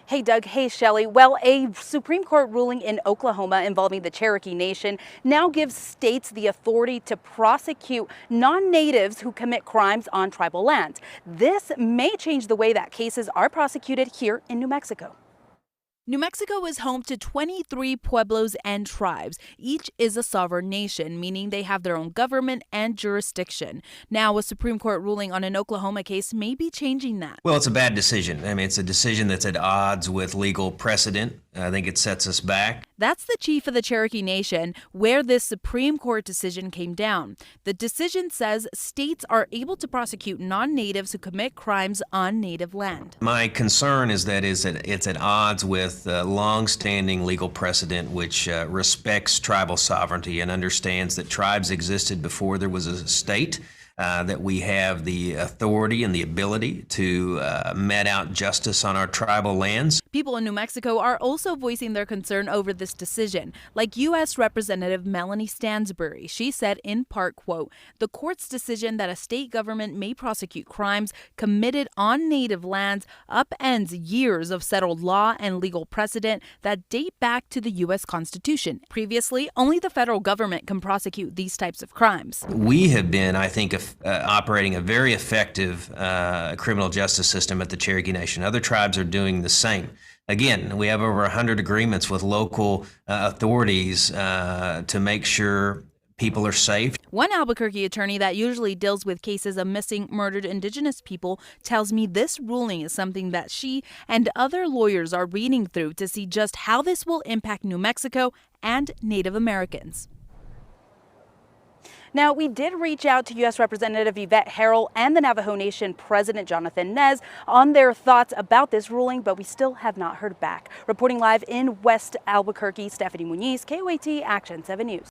Hey Doug, hey Shelley. Well, a Supreme Court ruling in Oklahoma involving the Cherokee Nation now gives states the authority to prosecute non-natives who commit crimes on tribal lands. This may change the way that cases are prosecuted here in New Mexico. New Mexico is home to 23 pueblos and tribes. Each is a sovereign nation, meaning they have their own government and jurisdiction. Now, a Supreme Court ruling on an Oklahoma case may be changing that. Well, it's a bad decision. I mean, it's a decision that's at odds with legal precedent. I think it sets us back. That's the chief of the Cherokee Nation, where this Supreme Court decision came down. The decision says states are able to prosecute non-natives who commit crimes on native land. My concern is that it's at odds with long-standing legal precedent which respects tribal sovereignty and understands that tribes existed before there was a state. That we have the authority and the ability to met out justice on our tribal lands. People in New Mexico are also voicing their concern over this decision, like U.S. Representative Melanie Stansbury. She said in part, quote, "The court's decision that a state government may prosecute crimes committed on native lands upends years of settled law and legal precedent that date back to the U.S. Constitution. Previously, only the federal government can prosecute these types of crimes." We have been, I think, operating a very effective criminal justice system at the Cherokee Nation. Other tribes are doing the same. Again, we have over 100 agreements with local authorities to make sure people are safe. One Albuquerque attorney that usually deals with cases of missing, murdered Indigenous people tells me this ruling is something that she and other lawyers are reading through to see just how this will impact New Mexico and Native Americans. Now, we did reach out to U.S. Representative Yvette Herrell and the Navajo Nation President Jonathan Nez on their thoughts about this ruling, but we still have not heard back. Reporting live in West Albuquerque, Stephanie Muniz, KOAT Action 7 News.